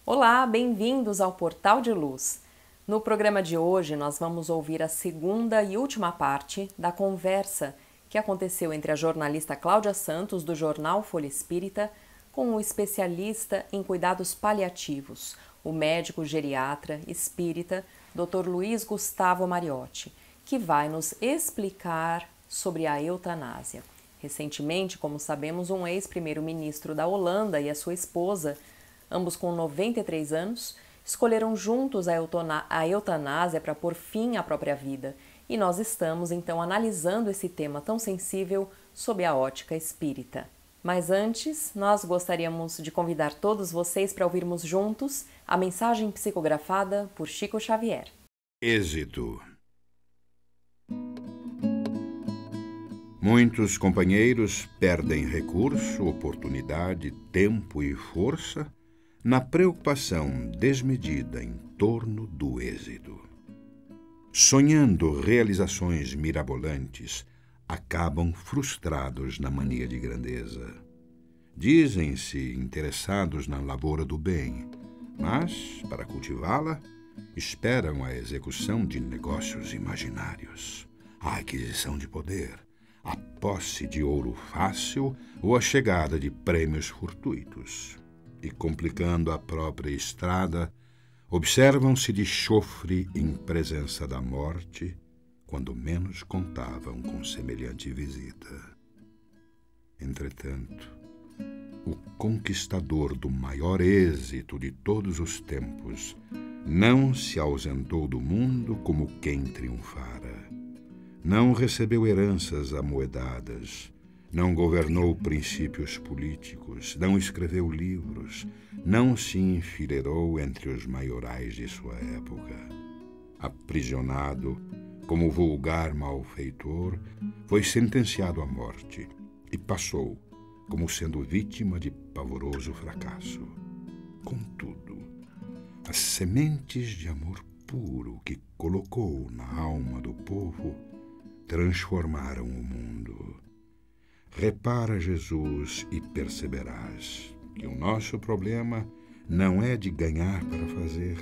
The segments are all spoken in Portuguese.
Olá, bem-vindos ao Portal de Luz. No programa de hoje, nós vamos ouvir a segunda e última parte da conversa que aconteceu entre a jornalista Cláudia Santos, do jornal Folha Espírita, com o especialista em cuidados paliativos, o médico geriatra espírita, Dr. Luiz Gustavo Mariotti, que vai nos explicar sobre a eutanásia. Recentemente, como sabemos, um ex-primeiro-ministro da Holanda e a sua esposa, ambos com 93 anos, escolheram juntos a eutanásia para pôr fim à própria vida. E nós estamos, então, analisando esse tema tão sensível sob a ótica espírita. Mas antes, nós gostaríamos de convidar todos vocês para ouvirmos juntos a mensagem psicografada por Chico Xavier. Êxito. Muitos companheiros perdem recurso, oportunidade, tempo e força na preocupação desmedida em torno do êxito. Sonhando realizações mirabolantes, acabam frustrados na mania de grandeza. Dizem-se interessados na lavoura do bem, mas, para cultivá-la, esperam a execução de negócios imaginários, a aquisição de poder, a posse de ouro fácil ou a chegada de prêmios fortuitos. E, complicando a própria estrada, observam-se de chofre em presença da morte, quando menos contavam com semelhante visita. Entretanto, o conquistador do maior êxito de todos os tempos não se ausentou do mundo como quem triunfara. Não recebeu heranças amoedadas, não governou princípios políticos, não escreveu livros, não se enfileirou entre os maiorais de sua época. Aprisionado como vulgar malfeitor, foi sentenciado à morte e passou como sendo vítima de pavoroso fracasso. Contudo, as sementes de amor puro que colocou na alma do povo transformaram o mundo. Repara, Jesus, e perceberás que o nosso problema não é de ganhar para fazer,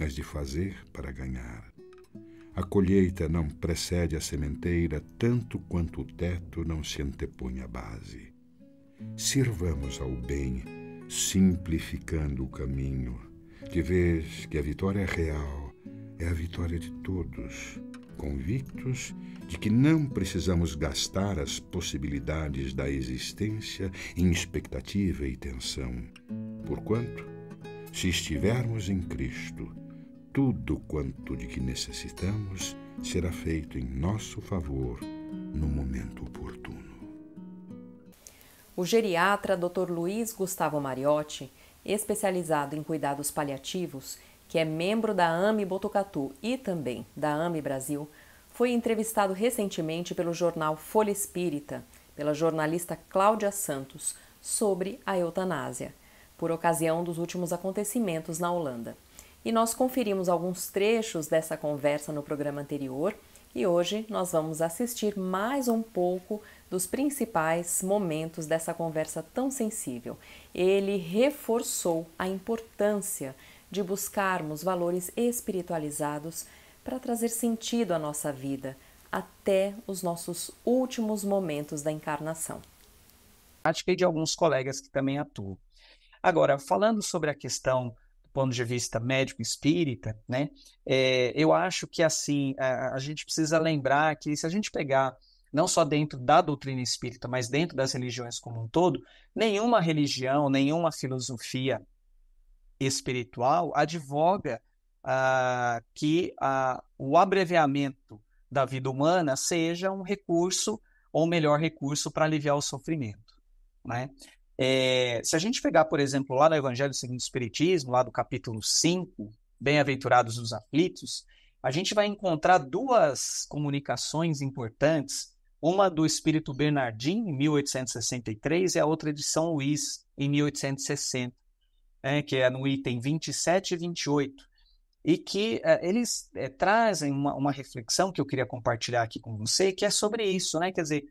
mas de fazer para ganhar. A colheita não precede a sementeira tanto quanto o teto não se antepõe à base. Sirvamos ao bem, simplificando o caminho, de vez que a vitória real é a vitória de todos, convictos de que não precisamos gastar as possibilidades da existência em expectativa e tensão, porquanto, se estivermos em Cristo, tudo quanto de que necessitamos será feito em nosso favor no momento oportuno. O geriatra Dr. Luiz Gustavo Mariotti, especializado em cuidados paliativos, que é membro da AME Botucatu e também da AME Brasil, foi entrevistado recentemente pelo jornal Folha Espírita, pela jornalista Cláudia Santos, sobre a eutanásia, por ocasião dos últimos acontecimentos na Holanda. E nós conferimos alguns trechos dessa conversa no programa anterior e hoje nós vamos assistir mais um pouco dos principais momentos dessa conversa tão sensível. Ele reforçou a importância de buscarmos valores espiritualizados para trazer sentido à nossa vida até os nossos últimos momentos da encarnação. E de alguns colegas que também atuam. Agora, falando sobre a questão do ponto de vista médico espírita, né, eu acho que assim a gente precisa lembrar que se a gente pegar não só dentro da doutrina espírita, mas dentro das religiões como um todo, nenhuma religião, nenhuma filosofia espiritual advoga que o abreviamento da vida humana seja um recurso, ou o melhor recurso para aliviar o sofrimento, né? Se a gente pegar, por exemplo, lá no Evangelho segundo o Espiritismo, lá do capítulo 5, Bem-aventurados os aflitos, a gente vai encontrar duas comunicações importantes, uma do Espírito Bernardin, em 1863, e a outra de São Luís, em 1860, que é no item 27 e 28, e que eles trazem uma reflexão que eu queria compartilhar aqui com você, que é sobre isso, né? Quer dizer,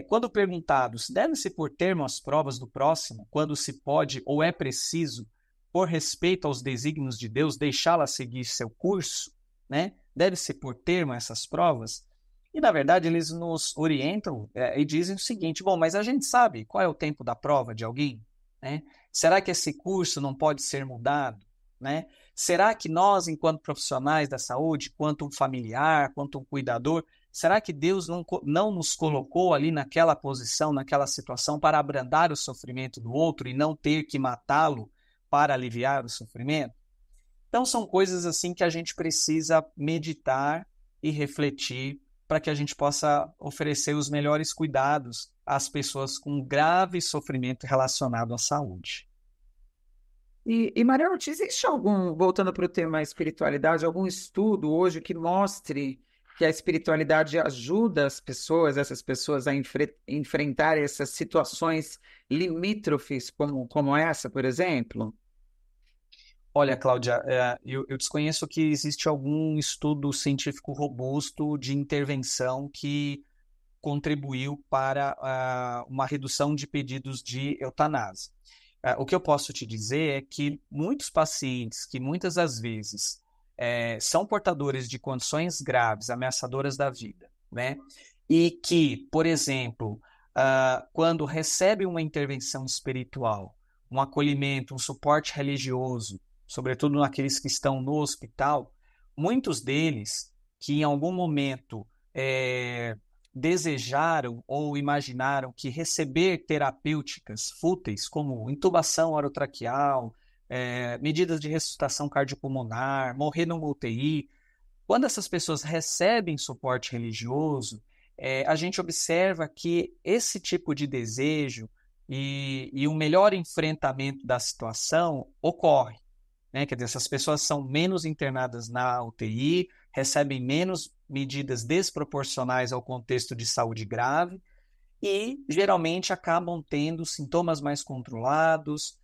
quando perguntados, deve-se pôr termo às provas do próximo, quando se pode ou é preciso, por respeito aos desígnios de Deus, deixá-la seguir seu curso, né? Deve-se pôr termo a essas provas. E, na verdade, eles nos orientam e dizem o seguinte: bom, mas a gente sabe qual é o tempo da prova de alguém, né? Será que esse curso não pode ser mudado, né? Será que nós, enquanto profissionais da saúde, quanto um familiar, quanto um cuidador, será que Deus não nos colocou ali naquela posição, naquela situação, para abrandar o sofrimento do outro e não ter que matá-lo para aliviar o sofrimento? Então, são coisas assim que a gente precisa meditar e refletir para que a gente possa oferecer os melhores cuidados às pessoas com grave sofrimento relacionado à saúde. E Maria Ortiz, existe algum, voltando para o tema espiritualidade, algum estudo hoje que mostre que a espiritualidade ajuda essas pessoas a enfrentar essas situações limítrofes como essa, por exemplo? Olha, Cláudia, eu desconheço que existe algum estudo científico robusto de intervenção que contribuiu para uma redução de pedidos de eutanásia. O que eu posso te dizer é que muitos pacientes que muitas das vezes são portadores de condições graves, ameaçadoras da vida, né? E que, por exemplo, quando recebem uma intervenção espiritual, um acolhimento, um suporte religioso, sobretudo naqueles que estão no hospital, muitos deles que em algum momento desejaram ou imaginaram que receber terapêuticas fúteis, como intubação orotraqueal, medidas de ressuscitação cardiopulmonar, morrer numa UTI, quando essas pessoas recebem suporte religioso, a gente observa que esse tipo de desejo e um melhor enfrentamento da situação ocorre, né? Quer dizer, essas pessoas são menos internadas na UTI, recebem menos medidas desproporcionais ao contexto de saúde grave e geralmente acabam tendo sintomas mais controlados,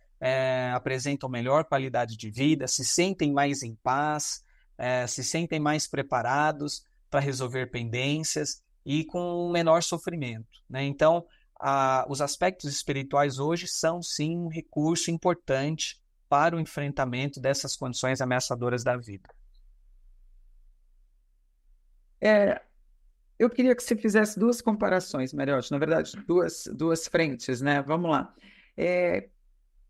apresentam melhor qualidade de vida, se sentem mais em paz, se sentem mais preparados para resolver pendências e com menor sofrimento, né? Então, os aspectos espirituais hoje são sim um recurso importante para o enfrentamento dessas condições ameaçadoras da vida. Eu queria que você fizesse duas comparações, Mariotti, na verdade, duas frentes, né? Vamos lá.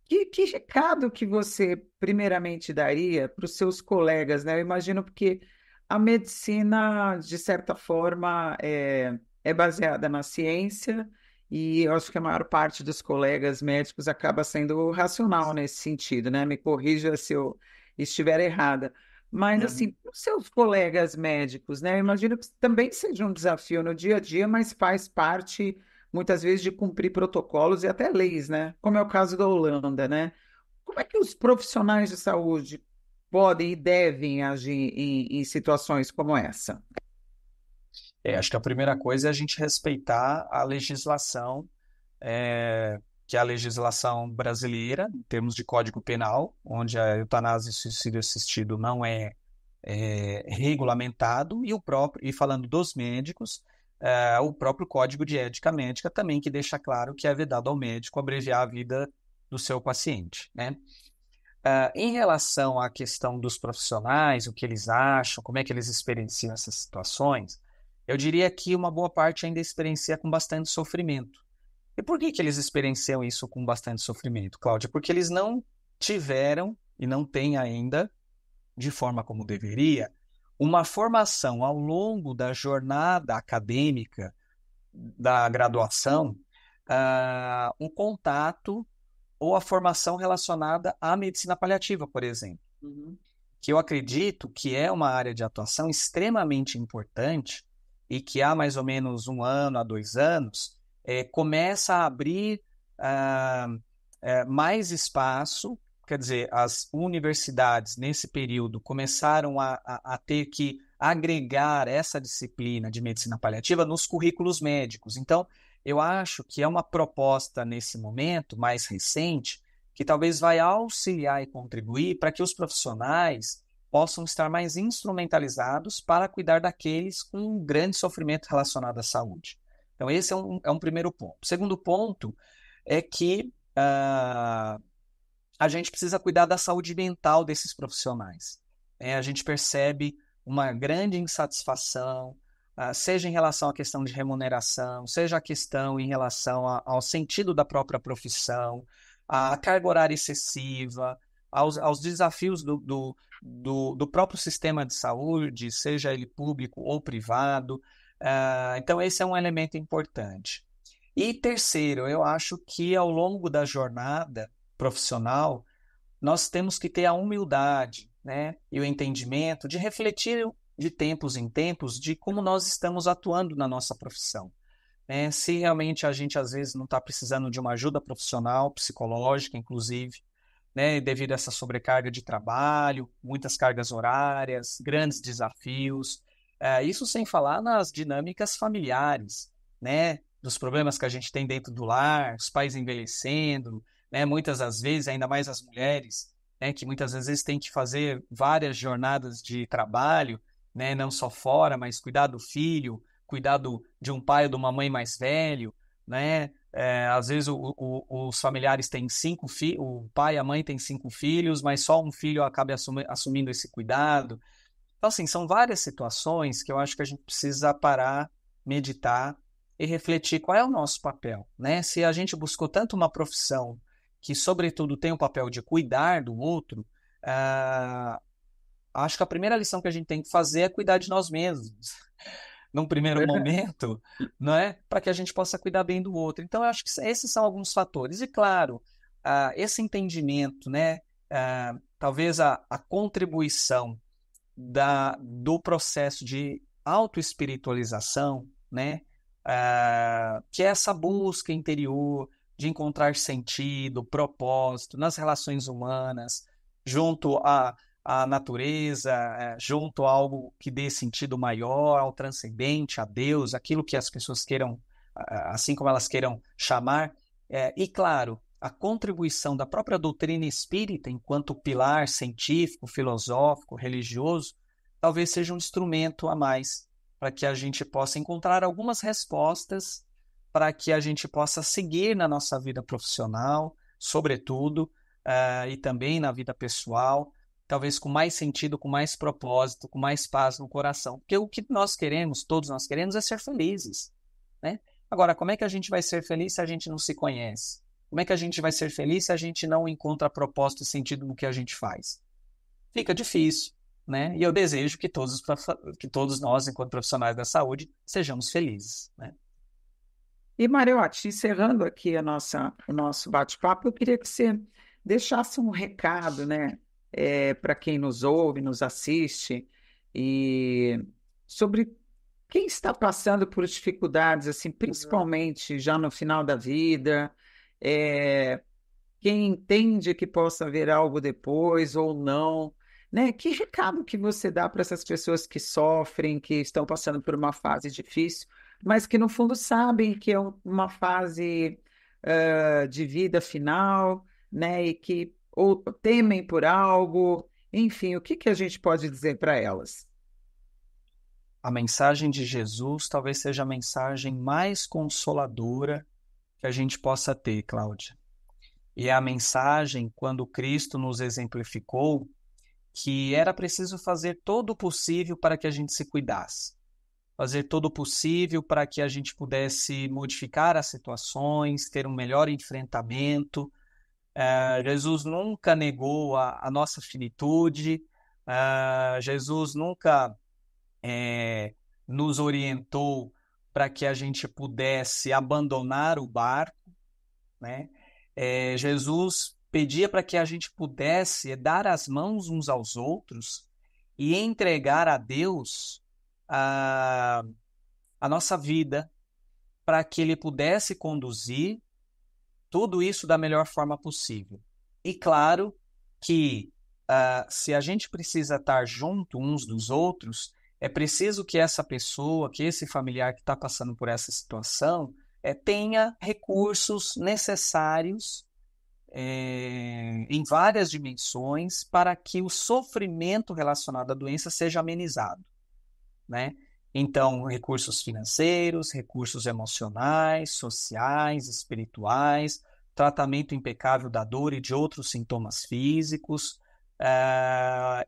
Que recado que você primeiramente daria para os seus colegas, né? Eu imagino porque a medicina, de certa forma, é baseada na ciência e eu acho que a maior parte dos colegas médicos acaba sendo racional nesse sentido, né? Me corrija se eu estiver errada. Mas, assim, para os seus colegas médicos, né? Eu imagino que também seja um desafio no dia a dia, mas faz parte, muitas vezes, de cumprir protocolos e até leis, né? Como é o caso da Holanda, né? Como é que os profissionais de saúde podem e devem agir em situações como essa? Acho que a primeira coisa é a gente respeitar a legislação, que é a legislação brasileira, em termos de Código Penal, onde a eutanásia e suicídio assistido não é regulamentado, e falando dos médicos, o próprio Código de Ética Médica também, que deixa claro que é vedado ao médico abreviar a vida do seu paciente, né? Em relação à questão dos profissionais, o que eles acham, como é que eles experienciam essas situações, eu diria que uma boa parte ainda experiencia com bastante sofrimento. E por que eles experienciam isso com bastante sofrimento, Cláudia? Porque eles não tiveram e não têm ainda, de forma como deveria, uma formação ao longo da jornada acadêmica da graduação, um contato ou a formação relacionada à medicina paliativa, por exemplo, que eu acredito que é uma área de atuação extremamente importante e que há mais ou menos 1 ano a 2 anos, começa a abrir mais espaço. Quer dizer, as universidades, nesse período, começaram a ter que agregar essa disciplina de medicina paliativa nos currículos médicos. Então, eu acho que é uma proposta, nesse momento, mais recente, que talvez vai auxiliar e contribuir para que os profissionais possam estar mais instrumentalizados para cuidar daqueles com um grande sofrimento relacionado à saúde. Então, esse é um primeiro ponto. O segundo ponto é que a gente precisa cuidar da saúde mental desses profissionais. A gente percebe uma grande insatisfação, seja em relação à questão de remuneração, seja a questão em relação ao sentido da própria profissão, à carga horária excessiva, aos desafios do próprio sistema de saúde, seja ele público ou privado. Então, esse é um elemento importante. E terceiro, eu acho que ao longo da jornada profissional, nós temos que ter a humildade, né, e o entendimento de refletir de tempos em tempos de como nós estamos atuando na nossa profissão. Né? Se realmente a gente, às vezes, não está precisando de uma ajuda profissional, psicológica, inclusive, né, devido a essa sobrecarga de trabalho, muitas cargas horárias, grandes desafios, isso sem falar nas dinâmicas familiares, né, dos problemas que a gente tem dentro do lar, os pais envelhecendo, né, muitas das vezes, ainda mais as mulheres, né, que muitas vezes têm que fazer várias jornadas de trabalho, né, não só fora, mas cuidar do filho, cuidar de um pai ou de uma mãe mais velho, né? Às vezes os familiares têm 5 filhos, o pai e a mãe têm 5 filhos, mas só um filho acaba assumindo esse cuidado. Então, assim, são várias situações que eu acho que a gente precisa parar, meditar e refletir qual é o nosso papel, né? Se a gente buscou tanto uma profissão que, sobretudo, tem o papel de cuidar do outro, acho que a primeira lição que a gente tem que fazer é cuidar de nós mesmos, num primeiro momento, não é? Para que a gente possa cuidar bem do outro. Então, eu acho que esses são alguns fatores. E, claro, esse entendimento, né? Talvez a contribuição do processo de autoespiritualização, né? Que é essa busca interior de encontrar sentido, propósito nas relações humanas, junto à natureza, junto a algo que dê sentido maior, ao transcendente, a Deus, aquilo que as pessoas queiram, assim como elas queiram chamar. E, claro, a contribuição da própria doutrina espírita, enquanto pilar científico, filosófico, religioso, talvez seja um instrumento a mais para que a gente possa encontrar algumas respostas para que a gente possa seguir na nossa vida profissional, sobretudo, e também na vida pessoal, talvez com mais sentido, com mais propósito, com mais paz no coração. Porque o que nós queremos, todos nós queremos, é ser felizes, né? Agora, como é que a gente vai ser feliz se a gente não se conhece? Como é que a gente vai ser feliz se a gente não encontra propósito e sentido no que a gente faz? Fica difícil, né? E eu desejo que todos nós, enquanto profissionais da saúde, sejamos felizes, né? E, Mariotti, encerrando aqui o nosso bate-papo, eu queria que você deixasse um recado, né, para quem nos ouve, nos assiste, e sobre quem está passando por dificuldades, assim, principalmente já no final da vida, quem entende que possa haver algo depois ou não, né? Que recado que você dá para essas pessoas que sofrem, que estão passando por uma fase difícil, mas que no fundo sabem que é uma fase de vida final, né? E que ou temem por algo, enfim, o que que a gente pode dizer para elas? A mensagem de Jesus talvez seja a mensagem mais consoladora que a gente possa ter, Cláudia. E é a mensagem quando Cristo nos exemplificou que era preciso fazer todo o possível para que a gente se cuidasse. Fazer todo o possível para que a gente pudesse modificar as situações, ter um melhor enfrentamento. Jesus nunca negou a nossa finitude. Jesus nunca nos orientou para que a gente pudesse abandonar o barco, né? Jesus pedia para que a gente pudesse dar as mãos uns aos outros e entregar a Deus a nossa vida, para que Ele pudesse conduzir tudo isso da melhor forma possível. E claro que se a gente precisa estar junto uns dos outros, é preciso que essa pessoa, que esse familiar que está passando por essa situação, tenha recursos necessários em várias dimensões para que o sofrimento relacionado à doença seja amenizado, né? Então, recursos financeiros, recursos emocionais, sociais, espirituais, tratamento impecável da dor e de outros sintomas físicos,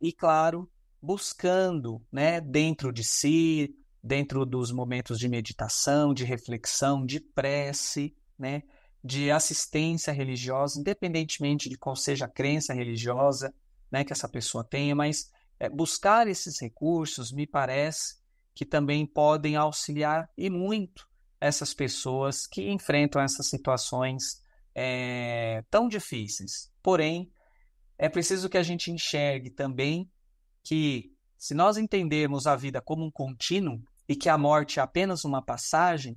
e, claro, buscando, né, dentro de si, dentro dos momentos de meditação, de reflexão, de prece, né, de assistência religiosa, independentemente de qual seja a crença religiosa, né, que essa pessoa tenha, mas buscar esses recursos, me parece, que também podem auxiliar e muito essas pessoas que enfrentam essas situações tão difíceis. Porém, é preciso que a gente enxergue também que, se nós entendermos a vida como um contínuo e que a morte é apenas uma passagem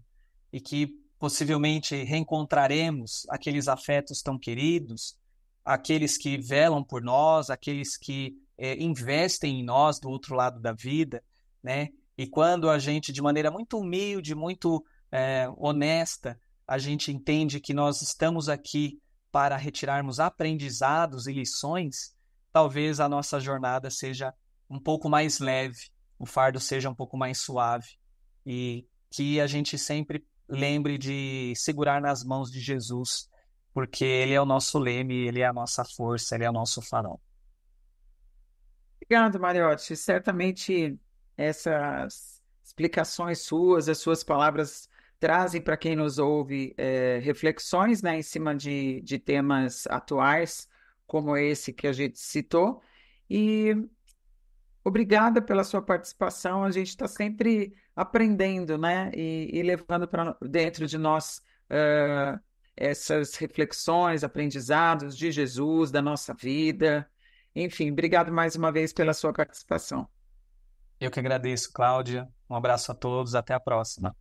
e que possivelmente reencontraremos aqueles afetos tão queridos, aqueles que velam por nós, aqueles que investem em nós do outro lado da vida, né? E quando a gente, de maneira muito humilde, muito honesta, a gente entende que nós estamos aqui para retirarmos aprendizados e lições, talvez a nossa jornada seja um pouco mais leve, o fardo seja um pouco mais suave, e que a gente sempre lembre de segurar nas mãos de Jesus, porque Ele é o nosso leme, Ele é a nossa força, Ele é o nosso farol. Obrigado, Mariotti. Certamente essas explicações suas, as suas palavras trazem para quem nos ouve reflexões, né, em cima de temas atuais, como esse que a gente citou. E obrigada pela sua participação. A gente está sempre aprendendo, né, e levando para dentro de nós essas reflexões, aprendizados de Jesus, da nossa vida. Enfim, obrigado mais uma vez pela sua participação. Eu que agradeço, Cláudia. Um abraço a todos, até a próxima.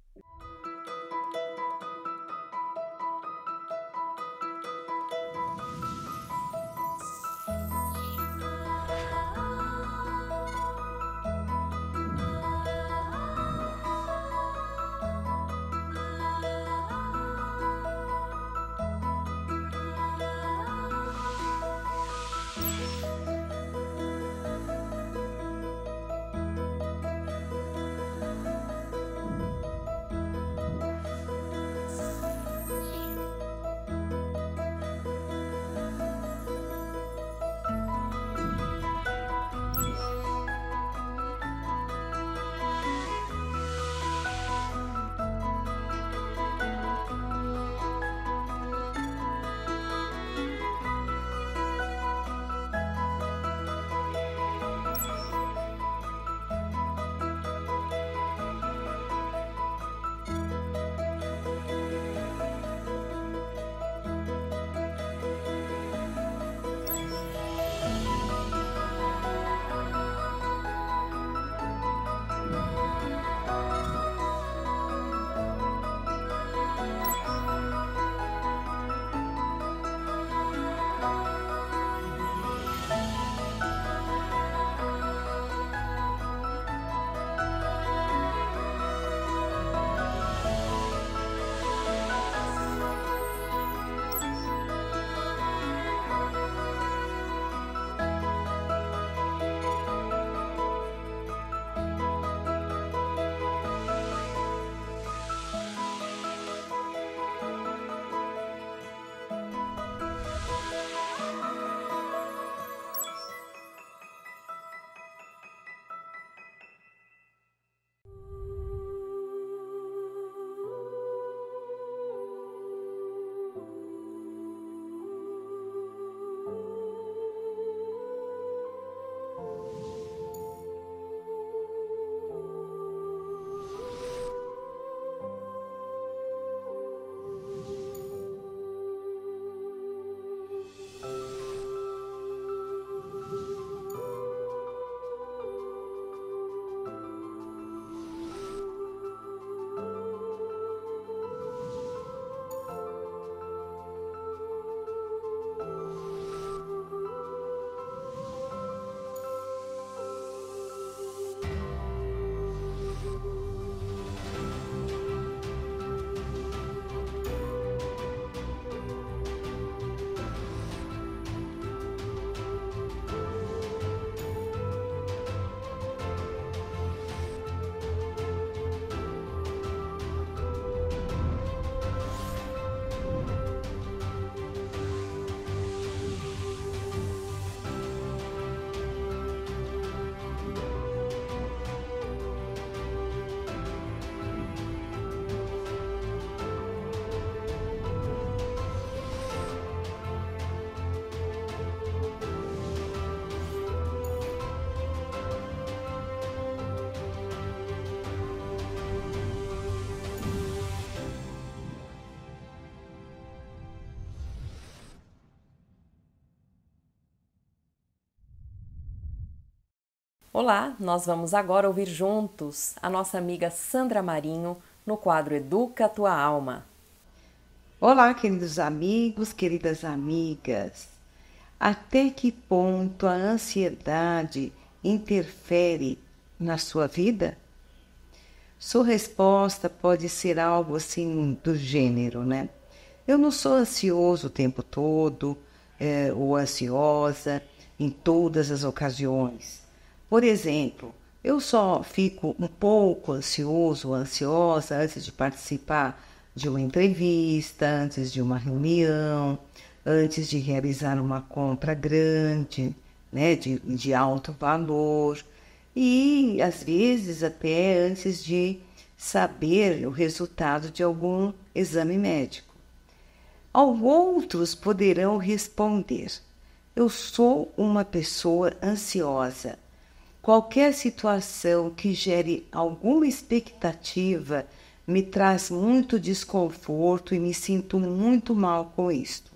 Olá, nós vamos agora ouvir juntos a nossa amiga Sandra Marinho no quadro Educa a Tua Alma. Olá, queridos amigos, queridas amigas. Até que ponto a ansiedade interfere na sua vida? Sua resposta pode ser algo assim do gênero, né? Eu não sou ansioso o tempo todo, ou ansiosa em todas as ocasiões. Por exemplo, eu só fico um pouco ansioso ou ansiosa antes de participar de uma entrevista, antes de uma reunião, antes de realizar uma compra grande, né, de alto valor, e às vezes até antes de saber o resultado de algum exame médico. Outros poderão responder: eu sou uma pessoa ansiosa. Qualquer situação que gere alguma expectativa me traz muito desconforto e me sinto muito mal com isto.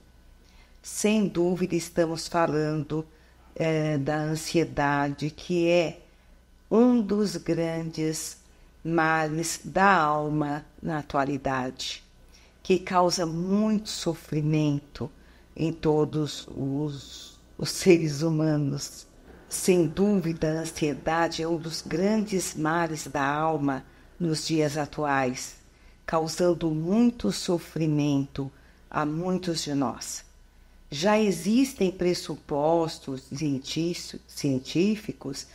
Sem dúvida estamos falando da ansiedade, que é um dos grandes males da alma na atualidade, que causa muito sofrimento em todos os seres humanos. Sem dúvida, a ansiedade é um dos grandes males da alma nos dias atuais, causando muito sofrimento a muitos de nós. Já existem pressupostos científicos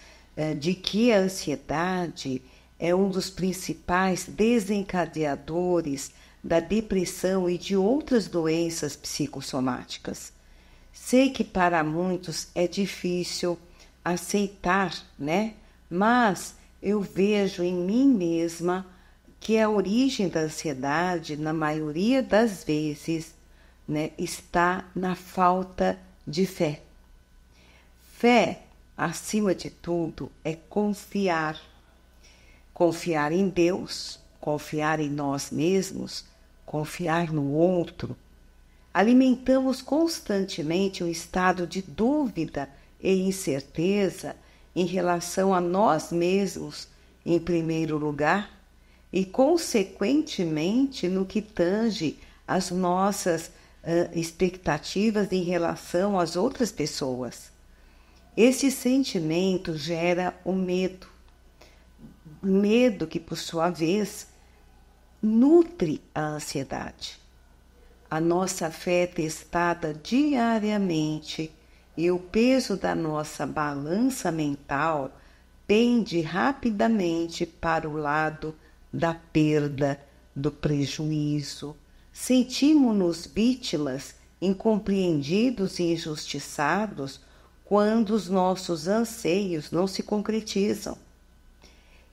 de que a ansiedade é um dos principais desencadeadores da depressão e de outras doenças psicossomáticas. Sei que para muitos é difícil aceitar, né? Mas eu vejo em mim mesma que a origem da ansiedade, na maioria das vezes, né, está na falta de fé. Fé, acima de tudo, é confiar. Confiar em Deus, confiar em nós mesmos, confiar no outro. Alimentamos constantemente um estado de dúvida e incerteza em relação a nós mesmos, em primeiro lugar, e, consequentemente, no que tange às nossas expectativas em relação às outras pessoas. Esse sentimento gera o medo. Medo que, por sua vez, nutre a ansiedade. A nossa fé é testada diariamente e o peso da nossa balança mental pende rapidamente para o lado da perda, do prejuízo. Sentimos-nos vítimas, incompreendidos e injustiçados quando os nossos anseios não se concretizam.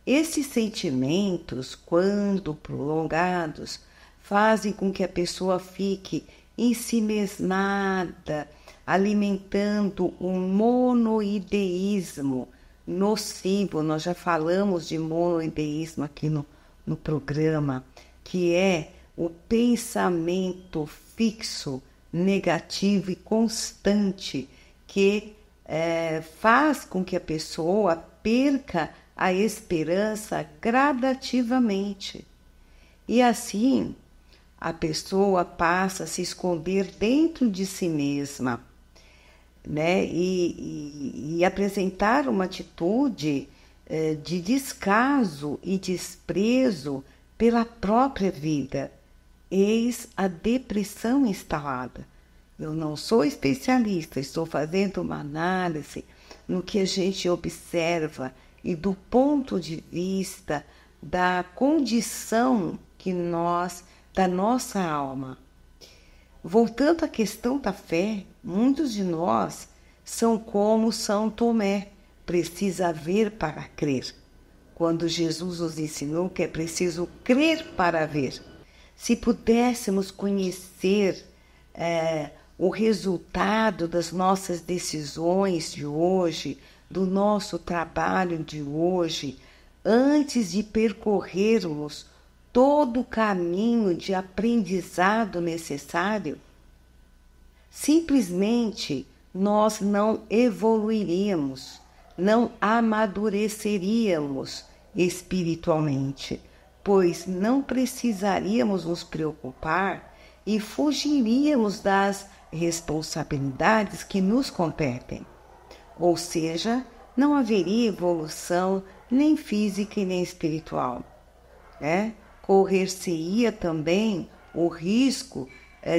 Esses sentimentos, quando prolongados, fazem com que a pessoa fique ensimesmada, alimentando um monoideísmo nocivo. Nós já falamos de monoideísmo aqui no programa, que é o pensamento fixo, negativo e constante, que faz com que a pessoa perca a esperança gradativamente. E assim, a pessoa passa a se esconder dentro de si mesma, né? E apresentar uma atitude de descaso e desprezo pela própria vida. Eis a depressão instalada. Eu não sou especialista, estou fazendo uma análise no que a gente observa e do ponto de vista da condição da nossa alma. Voltando à questão da fé, muitos de nós são como São Tomé, precisa ver para crer. Quando Jesus nos ensinou que é preciso crer para ver. Se pudéssemos conhecer o resultado das nossas decisões de hoje, do nosso trabalho de hoje, antes de percorrermos todo o caminho de aprendizado necessário, simplesmente nós não evoluiríamos, não amadureceríamos espiritualmente, pois não precisaríamos nos preocupar e fugiríamos das responsabilidades que nos competem. Ou seja, não haveria evolução nem física e nem espiritual. Correr-se-ia também o risco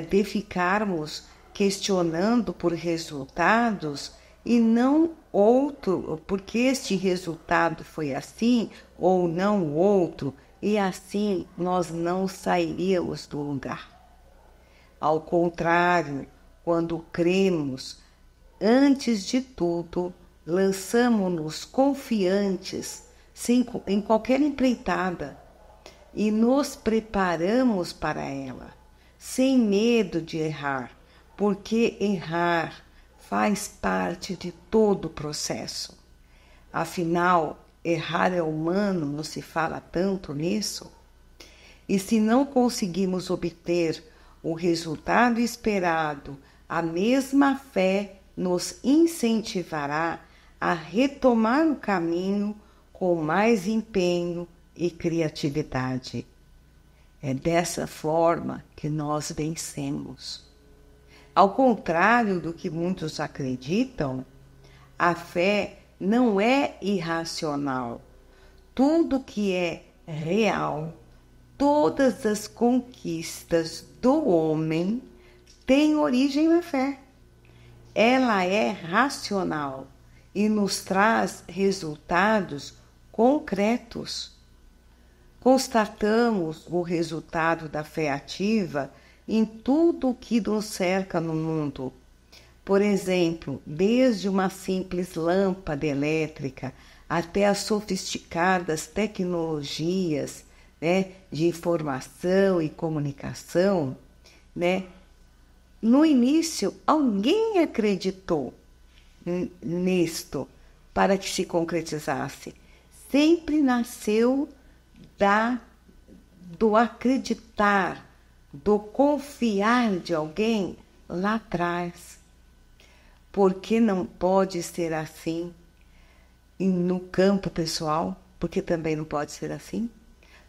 de ficarmos questionando por resultados e não outro, porque este resultado foi assim ou não o outro, e assim nós não sairíamos do lugar. Ao contrário, quando cremos, antes de tudo, lançamo-nos confiantes em qualquer empreitada e nos preparamos para ela, sem medo de errar, porque errar faz parte de todo o processo. Afinal, errar é humano, não se fala tanto nisso. E se não conseguimos obter o resultado esperado, a mesma fé nos incentivará a retomar o caminho com mais empenho e criatividade. É dessa forma que nós vencemos. Ao contrário do que muitos acreditam, a fé não é irracional. Tudo que é real, todas as conquistas do homem têm origem na fé. Ela é racional e nos traz resultados concretos. Constatamos o resultado da fé ativa em tudo o que nos cerca no mundo. Por exemplo, desde uma simples lâmpada elétrica até as sofisticadas tecnologias, de informação e comunicação, No início, alguém acreditou nisto para que se concretizasse. Sempre nasceu do acreditar, do confiar de alguém lá atrás. Por que não pode ser assim no campo pessoal? Porque também não pode ser assim?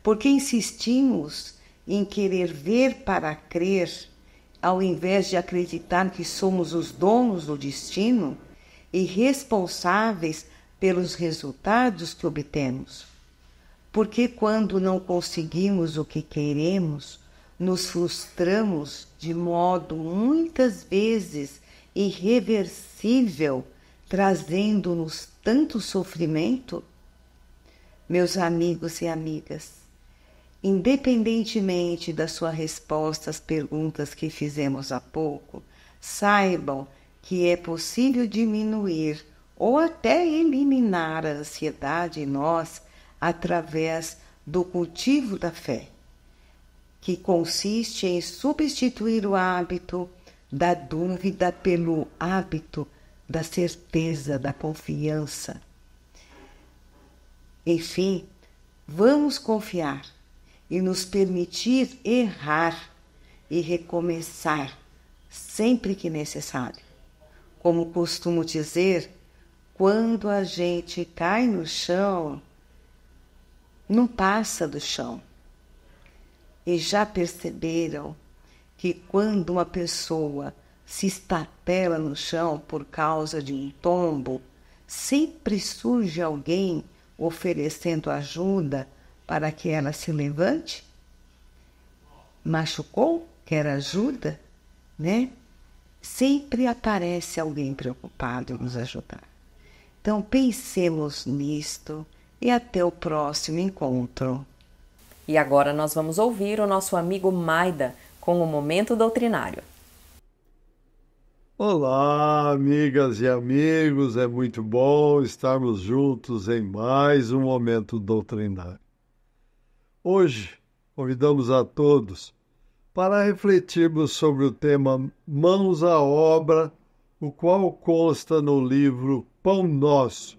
Porque insistimos em querer ver para crer, ao invés de acreditar que somos os donos do destino e responsáveis pelos resultados que obtemos. Porque quando não conseguimos o que queremos, nos frustramos de modo muitas vezes irreversível, trazendo-nos tanto sofrimento? Meus amigos e amigas, independentemente da sua resposta às perguntas que fizemos há pouco, saibam que é possível diminuir ou até eliminar a ansiedade em nós através do cultivo da fé, que consiste em substituir o hábito da dúvida pelo hábito da certeza, da confiança. Enfim, vamos confiar e nos permitir errar e recomeçar sempre que necessário. Como costumo dizer, quando a gente cai no chão, não passa do chão. E já perceberam que quando uma pessoa se estatela no chão por causa de um tombo, sempre surge alguém oferecendo ajuda para que ela se levante? Machucou? Quer ajuda? Sempre aparece alguém preocupado em nos ajudar. Então pensemos nisto e até o próximo encontro. E agora nós vamos ouvir o nosso amigo Maida com o Momento Doutrinário. Olá, amigas e amigos, é muito bom estarmos juntos em mais um Momento Doutrinário. Hoje, convidamos a todos para refletirmos sobre o tema Mãos à Obra, o qual consta no livro Pão Nosso,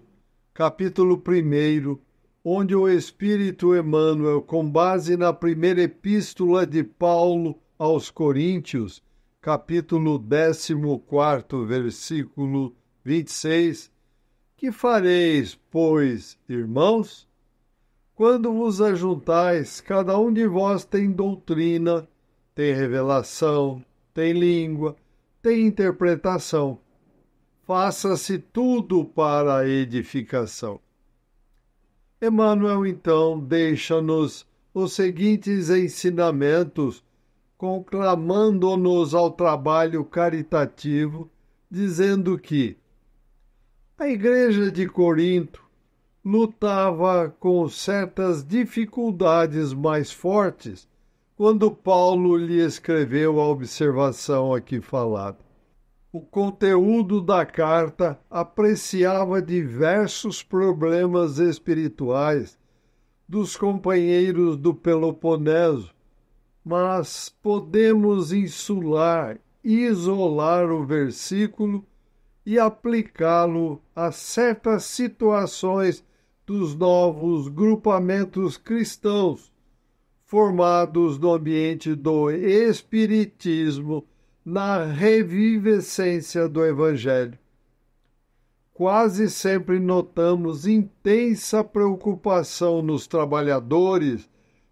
capítulo 1, onde o Espírito Emmanuel, com base na primeira epístola de Paulo aos Coríntios, capítulo 14, versículo 26, Que fareis, pois, irmãos? Quando vos ajuntais, cada um de vós tem doutrina, tem revelação, tem língua, tem interpretação. Faça-se tudo para a edificação. Emmanuel, então, deixa-nos os seguintes ensinamentos, conclamando-nos ao trabalho caritativo, dizendo que a Igreja de Corinto lutava com certas dificuldades mais fortes quando Paulo lhe escreveu a observação aqui falada. O conteúdo da carta apreciava diversos problemas espirituais dos companheiros do Peloponeso, mas podemos isolar o versículo e aplicá-lo a certas situações dos novos grupamentos cristãos formados no ambiente do Espiritismo, na revivescência do Evangelho. Quase sempre notamos intensa preocupação nos trabalhadores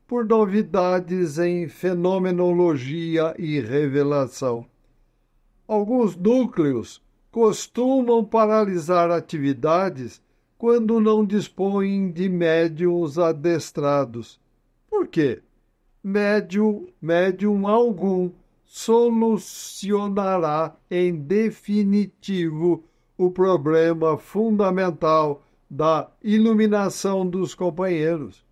por novidades em fenomenologia e revelação. Alguns núcleos costumam paralisar atividades quando não dispõem de médiuns adestrados. Por quê? Médium algum solucionará em definitivo o problema fundamental da iluminação dos companheiros.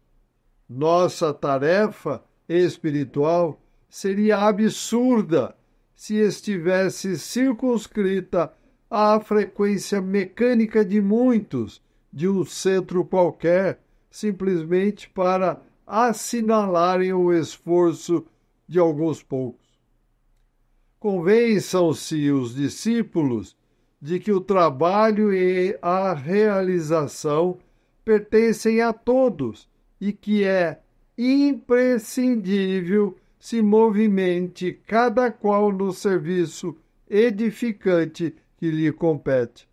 Nossa tarefa espiritual seria absurda se estivesse circunscrita à frequência mecânica de muitos, de um centro qualquer, simplesmente para assinalarem o esforço de alguns poucos. Convençam-se os discípulos de que o trabalho e a realização pertencem a todos e que é imprescindível se movimente cada qual no serviço edificante que lhe compete.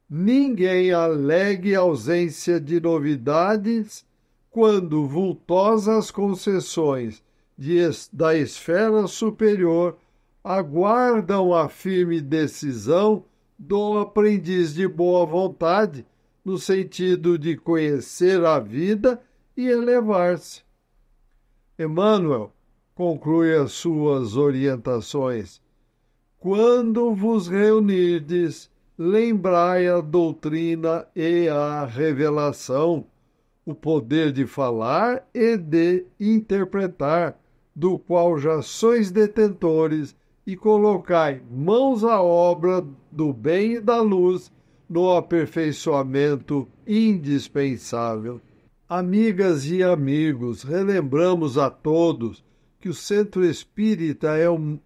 Ninguém alegue ausência de novidades quando vultosas concessões da esfera superior aguardam a firme decisão do aprendiz de boa vontade, no sentido de conhecer a vida e elevar-se. Emmanuel conclui as suas orientações. Quando vos reunirdes, lembrai a doutrina e a revelação, o poder de falar e de interpretar, do qual já sois detentores, e colocai mãos à obra do bem e da luz no aperfeiçoamento indispensável. Amigas e amigos, relembramos a todos que o Centro Espírita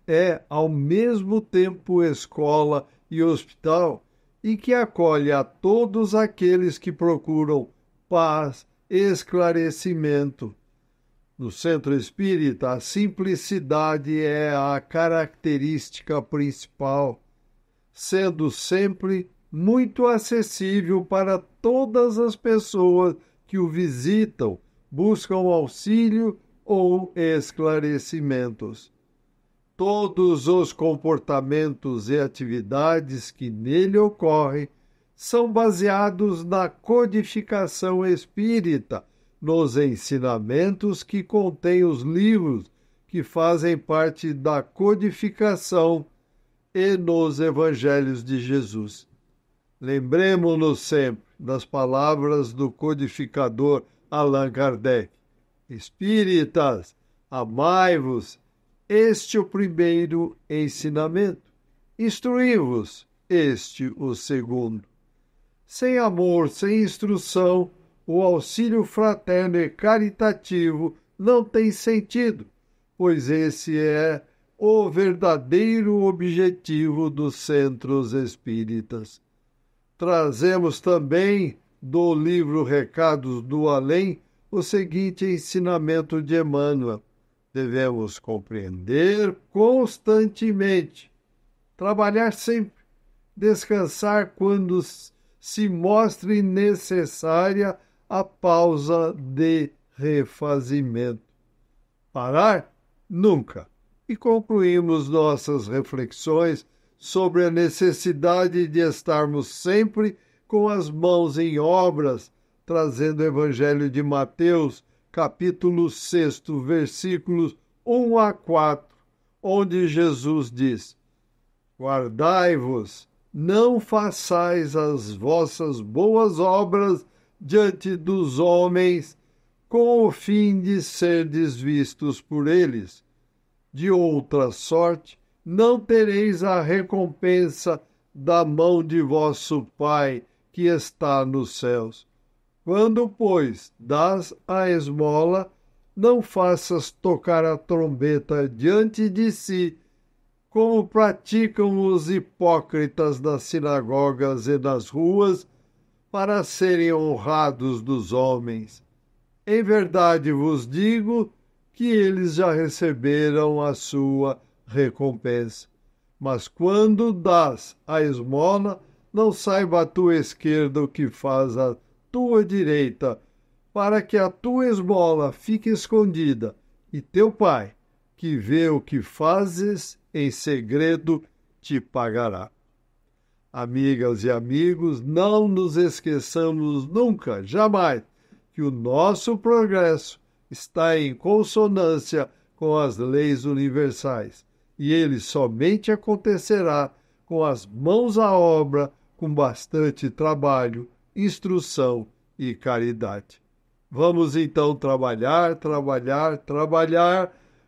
é ao mesmo tempo escola e hospital e que acolhe a todos aqueles que procuram paz e esclarecimento. No Centro Espírita, a simplicidade é a característica principal, sendo sempre muito acessível para todas as pessoas que o visitam, buscam auxílio ou esclarecimentos. Todos os comportamentos e atividades que nele ocorrem são baseados na codificação espírita, nos ensinamentos que contêm os livros que fazem parte da codificação e nos evangelhos de Jesus. Lembremos-nos sempre das palavras do codificador Allan Kardec. Espíritas, amai-vos, este o primeiro ensinamento. Instruí-vos, este o segundo. Sem amor, sem instrução, o auxílio fraterno e caritativo não tem sentido, pois esse é o verdadeiro objetivo dos centros espíritas. Trazemos também do livro Recados do Além o seguinte ensinamento de Emmanuel: devemos compreender constantemente, trabalhar sempre, descansar quando se mostre necessária a pausa de refazimento. Parar? Nunca. E concluímos nossas reflexões sobre a necessidade de estarmos sempre com as mãos em obras, trazendo o Evangelho de Mateus, capítulo 6, versículos 1 a 4, onde Jesus diz: guardai-vos, não façais as vossas boas obras diante dos homens, com o fim de serdes vistos por eles. De outra sorte, não tereis a recompensa da mão de vosso Pai, que está nos céus. Quando, pois, dás a esmola, não faças tocar a trombeta diante de si, como praticam os hipócritas nas sinagogas e nas ruas, para serem honrados dos homens. Em verdade vos digo que eles já receberam a sua recompensa. Mas quando dás a esmola, não saiba a tua esquerda o que faz a tua direita, para que a tua esmola fique escondida, e teu Pai, que vê o que fazes em segredo, te pagará. Amigas e amigos, não nos esqueçamos nunca, jamais, que o nosso progresso está em consonância com as leis universais, e ele somente acontecerá com as mãos à obra, com bastante trabalho, instrução e caridade. Vamos então trabalhar,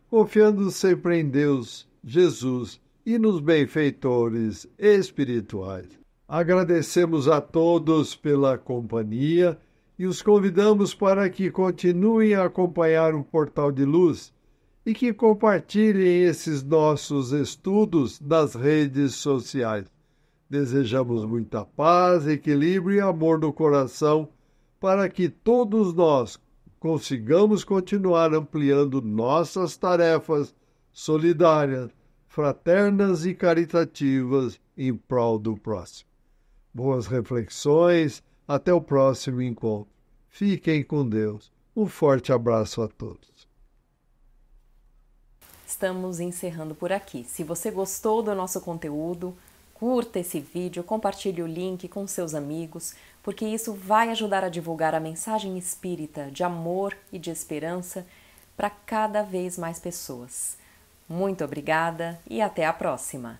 confiando sempre em Deus, Jesus e nos benfeitores espirituais. Agradecemos a todos pela companhia e os convidamos para que continuem a acompanhar o Portal de Luz e que compartilhem esses nossos estudos nas redes sociais. Desejamos muita paz, equilíbrio e amor no coração para que todos nós consigamos continuar ampliando nossas tarefas solidárias, fraternas e caritativas em prol do próximo. Boas reflexões, até o próximo encontro. Fiquem com Deus. Um forte abraço a todos. Estamos encerrando por aqui. Se você gostou do nosso conteúdo, curta esse vídeo, compartilhe o link com seus amigos, porque isso vai ajudar a divulgar a mensagem espírita de amor e de esperança para cada vez mais pessoas. Muito obrigada e até a próxima!